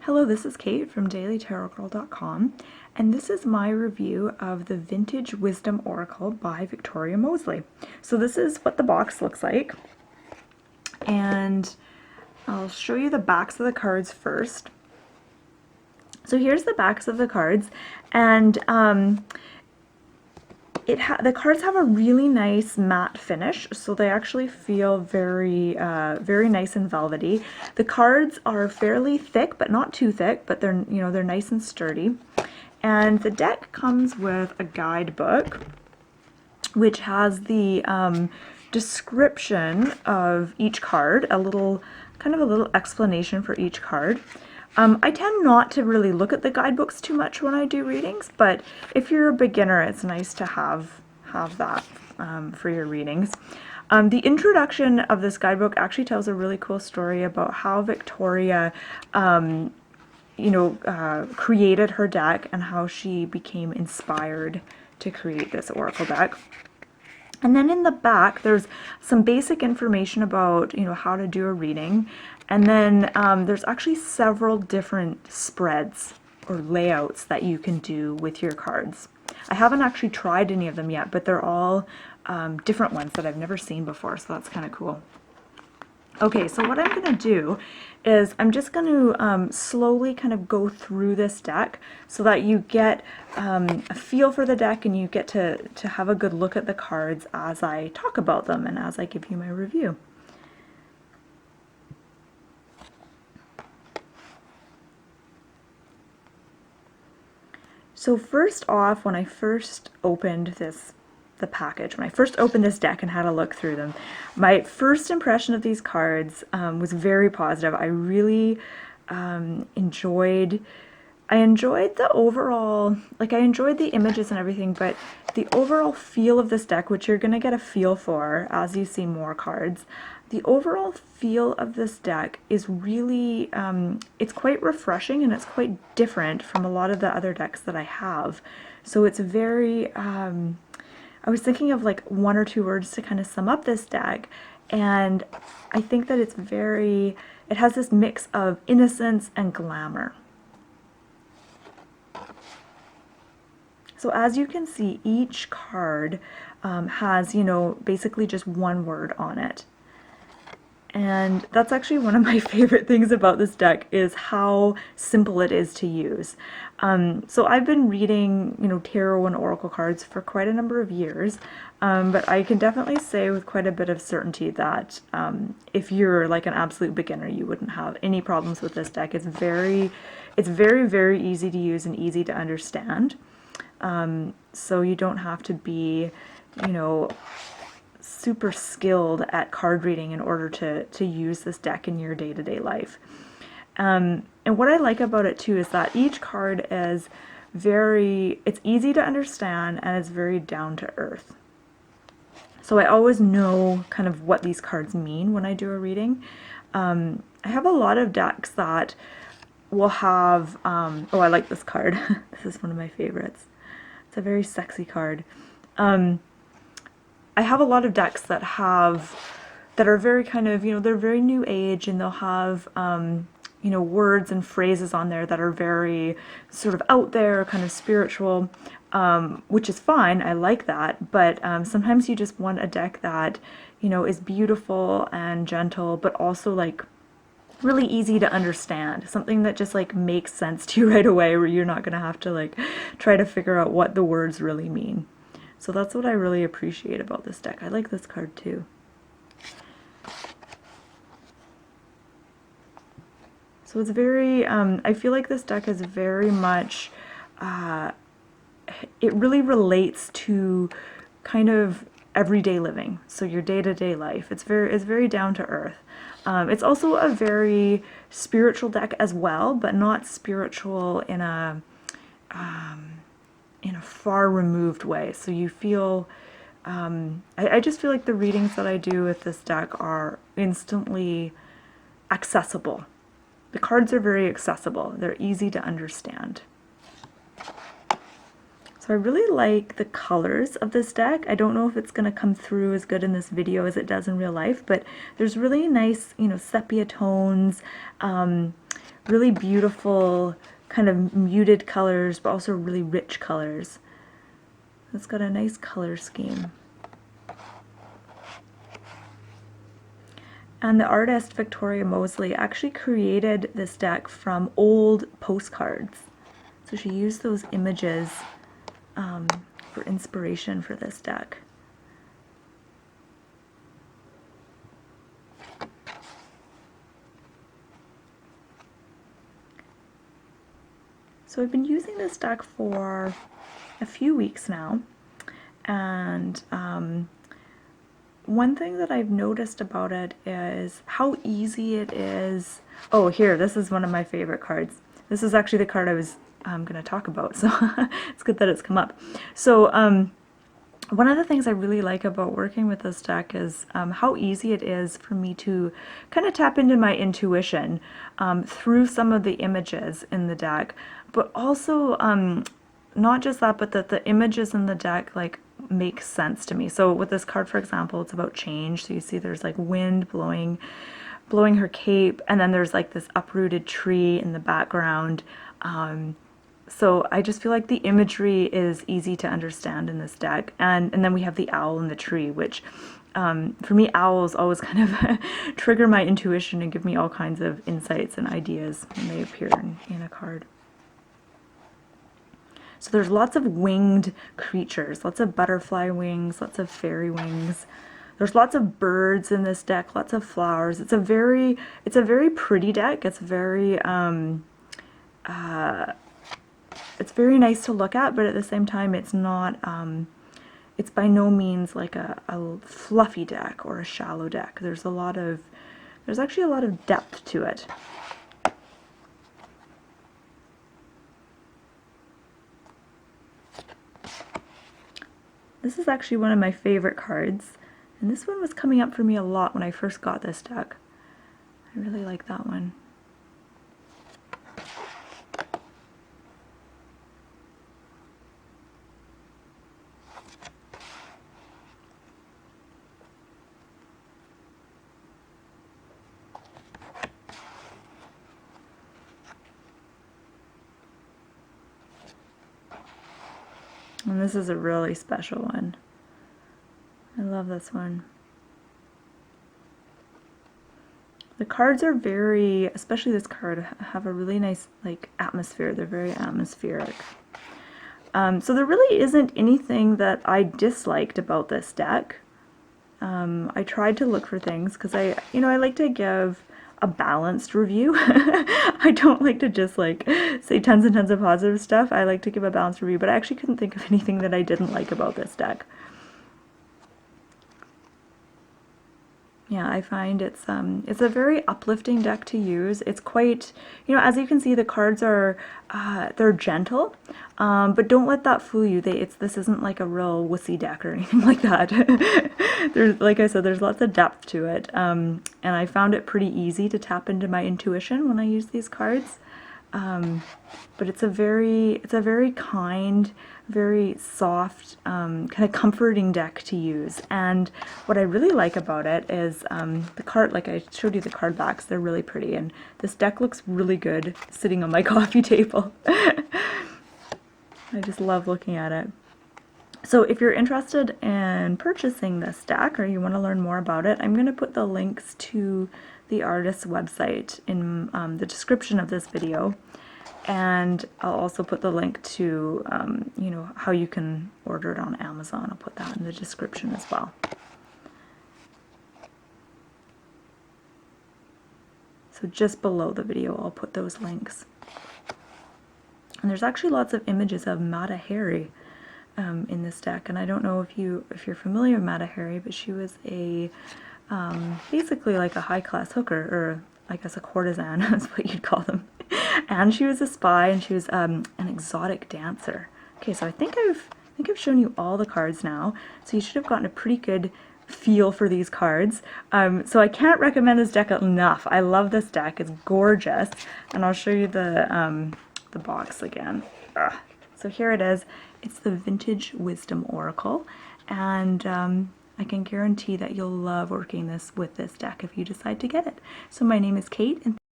Hello, this is Kate from dailytarotgirl.com, and this is my review of the Vintage Wisdom Oracle by Victoria Moseley. So this is what the box looks like, and I'll show you the backs of the cards first. So here's the backs of the cards, and the cards have a really nice matte finish, so they actually feel very nice and velvety. The cards are fairly thick, but not too thick, but they're nice and sturdy. And the deck comes with a guidebook, which has the description of each card, a little explanation for each card. I tend not to really look at the guidebooks too much when I do readings, but if you're a beginner, it's nice to have that for your readings. The introduction of this guidebook actually tells a really cool story about how Victoria created her deck and how she became inspired to create this oracle deck. And then in the back, there's some basic information about, how to do a reading. And then there's actually several different spreads or layouts that you can do with your cards. I haven't actually tried any of them yet, but they're all different ones that I've never seen before, so that's kind of cool. Okay, so what I'm going to do is I'm just going to slowly kind of go through this deck so that you get a feel for the deck and you get to have a good look at the cards as I talk about them and as I give you my review. So first off, when I first opened the package, when I first opened this deck and had a look through them, my first impression of these cards was very positive. I really enjoyed the overall, I enjoyed the images and everything, but the overall feel of this deck, which you're going to get a feel for as you see more cards, the overall feel of this deck is really, it's quite refreshing and it's quite different from a lot of the other decks that I have. So it's very, I was thinking of one or two words to kind of sum up this deck, and I think that it has this mix of innocence and glamour. So as you can see, each card has, basically just one word on it. And that's actually one of my favorite things about this deck, is how simple it is to use. So I've been reading, tarot and oracle cards for quite a number of years, but I can definitely say with quite a bit of certainty that if you're an absolute beginner, you wouldn't have any problems with this deck. It's very, very easy to use and easy to understand. So you don't have to be, super skilled at card reading in order to use this deck in your day-to-day life. And what I like about it too is that each card is it's easy to understand and it's very down to earth. So I always know kind of what these cards mean when I do a reading. I have a lot of decks that will have, oh, I like this card. This is one of my favorites. It's a very sexy card. I have a lot of decks that are very kind of, they're very new age, and they'll have, words and phrases on there that are very sort of out there, kind of spiritual, which is fine. I like that. But sometimes you just want a deck that, is beautiful and gentle, but also really easy to understand. Something that just makes sense to you right away, where you're not going to have to try to figure out what the words really mean. So that's what I really appreciate about this deck. I like this card too. So it's very, I feel like this deck is very much, it really relates to kind of everyday living. So your day-to-day life. It's very down to earth. It's also a very spiritual deck as well, but not spiritual in a far removed way. So you feel, I just feel like the readings that I do with this deck are instantly accessible. The cards are very accessible. They're easy to understand. So I really like the colors of this deck. I don't know if it's going to come through as good in this video as it does in real life, but there's really nice, sepia tones, really beautiful kind of muted colors, but also really rich colors. It's got a nice color scheme. And the artist Victoria Moseley actually created this deck from old postcards. So she used those images for inspiration for this deck. So I've been using this deck for a few weeks now, and one thing that I've noticed about it is how easy it is. Oh, here, this is one of my favorite cards. This is actually the card I was going to talk about, so it's good that it's come up. So one of the things I really like about working with this deck is how easy it is for me to kind of tap into my intuition through some of the images in the deck, but also not just that, but that the images in the deck like make sense to me. So with this card, for example, it's about change. So you see there's like wind blowing her cape, and then there's like this uprooted tree in the background. So I just feel like the imagery is easy to understand in this deck. And then we have the owl and the tree, which for me, owls always kind of trigger my intuition and give me all kinds of insights and ideas when they appear in a card. So there's lots of winged creatures, lots of butterfly wings, lots of fairy wings. There's lots of birds in this deck, lots of flowers. It's a very pretty deck. It's very nice to look at, but at the same time, it's not. It's by no means like a fluffy deck or a shallow deck. There's actually a lot of depth to it. This is actually one of my favorite cards, and this one was coming up for me a lot when I first got this deck. I really like that one. And this is a really special one. I love this one. The cards are very, especially this card, have a really nice like atmosphere. They're very atmospheric. So there really isn't anything that I disliked about this deck. I tried to look for things because I like to give a balanced review. I don't like to just like say tons and tons of positive stuff. I like to give a balanced review, but I actually couldn't think of anything that I didn't like about this deck. Yeah, I find it's a very uplifting deck to use. It's quite, as you can see, the cards are they're gentle, but don't let that fool you. This isn't like a real wussy deck or anything like that. There's, like I said, there's lots of depth to it, and I found it pretty easy to tap into my intuition when I use these cards. But it's a very kind, very soft, kind of comforting deck to use. And what I really like about it is the card, like I showed you the card backs, they're really pretty, and this deck looks really good sitting on my coffee table. I just love looking at it. So if you're interested in purchasing this deck or you want to learn more about it, I'm going to put the links to the artist's website in the description of this video. And I'll also put the link to, how you can order it on Amazon. I'll put that in the description as well. So just below the video, I'll put those links. And there's actually lots of images of Mata Hari in this deck. And I don't know if you're familiar with Mata Hari, but she was a basically like a high-class hooker, or I guess a courtesan is what you'd call them. And she was a spy, and she was an exotic dancer. Okay, so I think I've shown you all the cards now, so you should have gotten a pretty good feel for these cards. So I can't recommend this deck enough. I love this deck. It's gorgeous, and I'll show you the box again. So here it is. It's the Vintage Wisdom Oracle, and I can guarantee that you'll love working with this deck if you decide to get it. So my name is Kate, and